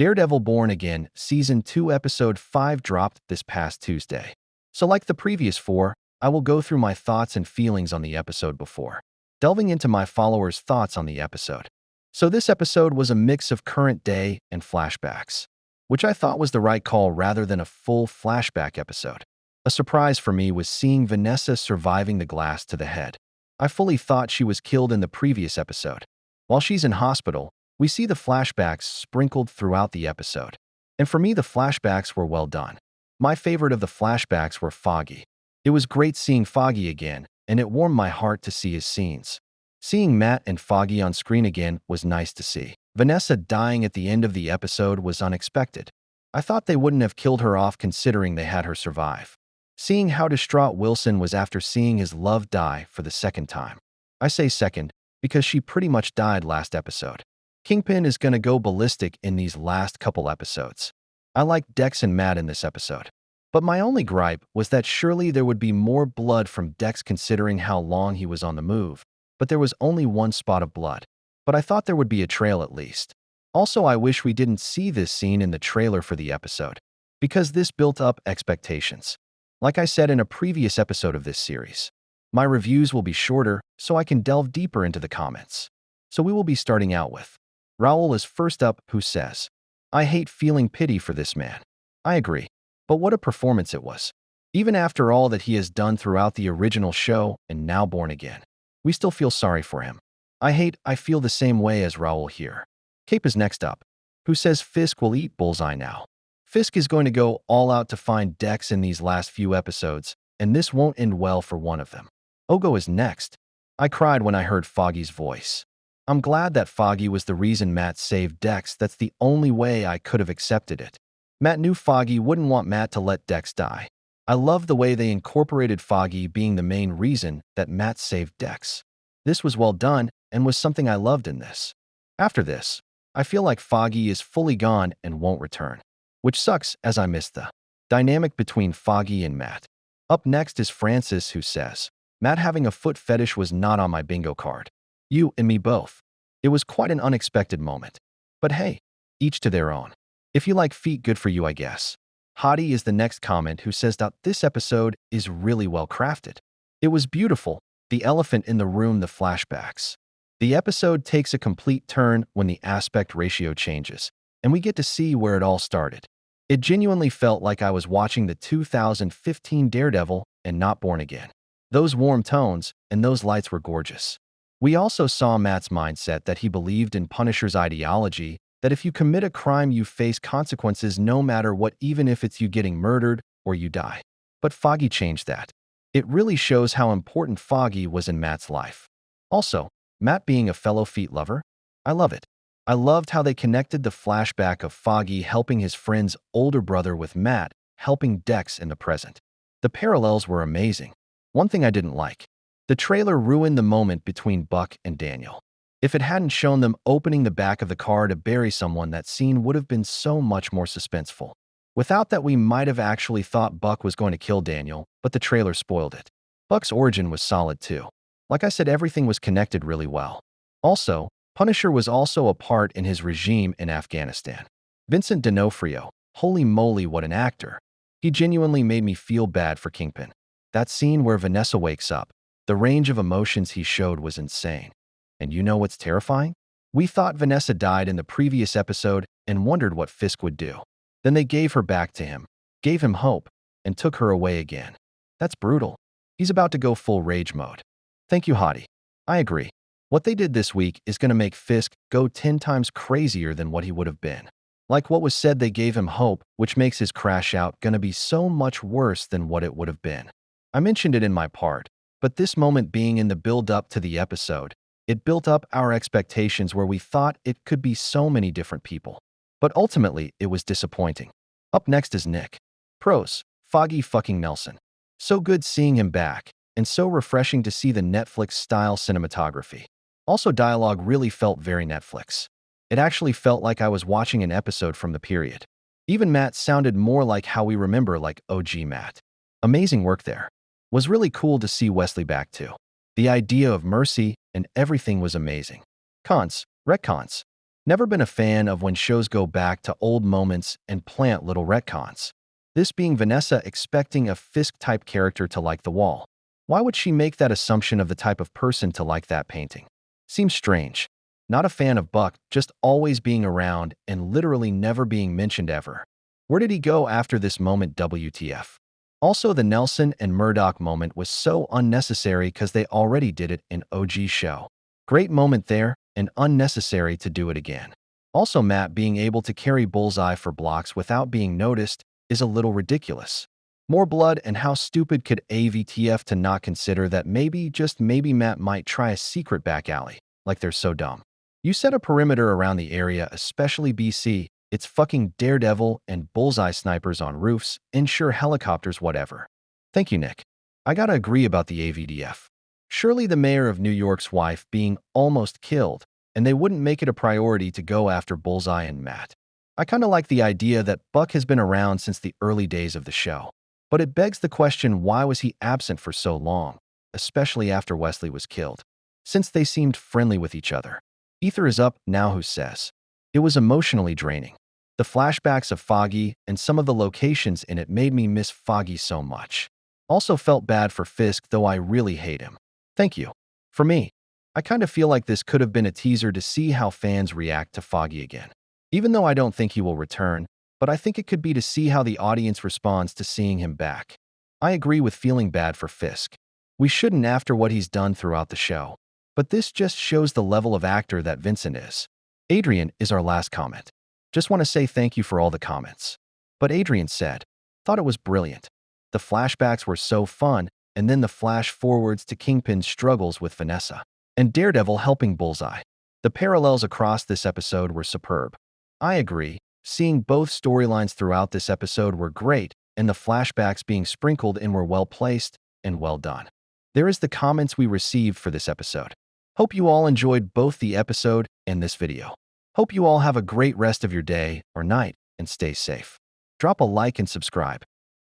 Daredevil Born Again Season 2 Episode 5 dropped this past Tuesday. So like the previous four, I will go through my thoughts and feelings on the episode before delving into my followers' thoughts on the episode. So this episode was a mix of current day and flashbacks, which I thought was the right call rather than a full flashback episode. A surprise for me was seeing Vanessa surviving the glass to the head. I fully thought she was killed in the previous episode. While she's in hospital, we see the flashbacks sprinkled throughout the episode. And for me, the flashbacks were well done. My favorite of the flashbacks were Foggy. It was great seeing Foggy again, and it warmed my heart to see his scenes. Seeing Matt and Foggy on screen again was nice to see. Vanessa dying at the end of the episode was unexpected. I thought they wouldn't have killed her off considering they had her survive. Seeing how distraught Wilson was after seeing his love die for the second time. I say second because she pretty much died last episode. Kingpin is gonna go ballistic in these last couple episodes. I liked Dex and Matt in this episode. But my only gripe was that surely there would be more blood from Dex considering how long he was on the move. But there was only one spot of blood. But I thought there would be a trail at least. Also, I wish we didn't see this scene in the trailer for the episode, because this built up expectations. Like I said in a previous episode of this series, my reviews will be shorter so I can delve deeper into the comments. So we will be starting out with Raul is first up, who says, "I hate feeling pity for this man." I agree. But what a performance it was. Even after all that he has done throughout the original show and now Born Again, we still feel sorry for him. I feel the same way as Raul here. Cape is next up, who says Fisk will eat Bullseye now. Fisk is going to go all out to find Dex in these last few episodes, and this won't end well for one of them. Ogo is next. I cried when I heard Foggy's voice. I'm glad that Foggy was the reason Matt saved Dex. That's the only way I could have accepted it. Matt knew Foggy wouldn't want Matt to let Dex die. I love the way they incorporated Foggy being the main reason that Matt saved Dex. This was well done and was something I loved in this. After this, I feel like Foggy is fully gone and won't return, which sucks as I miss the dynamic between Foggy and Matt. Up next is Francis, who says, Matt having a foot fetish was not on my bingo card. You and me both. It was quite an unexpected moment. But hey, each to their own. If you like feet, good for you, I guess. Hottie is the next comment, who says that this episode is really well crafted. It was beautiful. The elephant in the room, the flashbacks. The episode takes a complete turn when the aspect ratio changes, and we get to see where it all started. It genuinely felt like I was watching the 2015 Daredevil and not Born Again. Those warm tones and those lights were gorgeous. We also saw Matt's mindset that he believed in Punisher's ideology, that if you commit a crime, you face consequences no matter what, even if it's you getting murdered or you die. But Foggy changed that. It really shows how important Foggy was in Matt's life. Also, Matt being a fellow feet lover, I love it. I loved how they connected the flashback of Foggy helping his friend's older brother with Matt helping Dex in the present. The parallels were amazing. One thing I didn't like. The trailer ruined the moment between Buck and Daniel. If it hadn't shown them opening the back of the car to bury someone, that scene would have been so much more suspenseful. Without that, we might have actually thought Buck was going to kill Daniel, but the trailer spoiled it. Buck's origin was solid too. Like I said, everything was connected really well. Also, Punisher was also a part in his regime in Afghanistan. Vincent D'Onofrio, holy moly, what an actor. He genuinely made me feel bad for Kingpin. That scene where Vanessa wakes up, the range of emotions he showed was insane. And you know what's terrifying? We thought Vanessa died in the previous episode and wondered what Fisk would do. Then they gave her back to him, gave him hope, and took her away again. That's brutal. He's about to go full rage mode. Thank you, Hottie. I agree. What they did this week is going to make Fisk go 10 times crazier than what he would have been. Like what was said, they gave him hope, which makes his crash out going to be so much worse than what it would have been. I mentioned it in my part, but this moment being in the build-up to the episode, it built up our expectations where we thought it could be so many different people. But ultimately, it was disappointing. Up next is Nick. Pros, Foggy fucking Nelson. So good seeing him back, and so refreshing to see the Netflix-style cinematography. Also, dialogue really felt very Netflix. It actually felt like I was watching an episode from the period. Even Matt sounded more like how we remember, like OG Matt. Amazing work there. Was really cool to see Wesley back too. The idea of mercy and everything was amazing. Cons, retcons. Never been a fan of when shows go back to old moments and plant little retcons. This being Vanessa expecting a Fisk-type character to like the wall. Why would she make that assumption of the type of person to like that painting? Seems strange. Not a fan of Buck just always being around and literally never being mentioned ever. Where did he go after this moment, WTF? Also, the Nelson and Murdoch moment was so unnecessary because they already did it in OG show. Great moment there, and unnecessary to do it again. Also, Matt being able to carry Bullseye for blocks without being noticed is a little ridiculous. More blood, and how stupid could AVTF to not consider that maybe, just maybe, Matt might try a secret back alley, like they're so dumb. You set a perimeter around the area, especially BC, it's fucking Daredevil and Bullseye snipers on roofs, ensure helicopters, whatever. Thank you, Nick. I gotta agree about the AVDF. Surely the mayor of New York's wife being almost killed, and they wouldn't make it a priority to go after Bullseye and Matt. I kinda like the idea that Buck has been around since the early days of the show. But it begs the question, why was he absent for so long, especially after Wesley was killed? Since they seemed friendly with each other. Ether is up, now who says? It was emotionally draining. The flashbacks of Foggy and some of the locations in it made me miss Foggy so much. Also felt bad for Fisk, though I really hate him. Thank you. For me, I kind of feel like this could have been a teaser to see how fans react to Foggy again. Even though I don't think he will return, but I think it could be to see how the audience responds to seeing him back. I agree with feeling bad for Fisk. We shouldn't after what he's done throughout the show. But this just shows the level of actor that Vincent is. Adrian is our last comment. Just want to say thank you for all the comments. But Adrian said, thought it was brilliant. The flashbacks were so fun, and then the flash forwards to Kingpin's struggles with Vanessa. And Daredevil helping Bullseye. The parallels across this episode were superb. I agree. Seeing both storylines throughout this episode were great, and the flashbacks being sprinkled in were well placed and well done. There is the comments we received for this episode. Hope you all enjoyed both the episode and this video. Hope you all have a great rest of your day or night and stay safe. Drop a like and subscribe.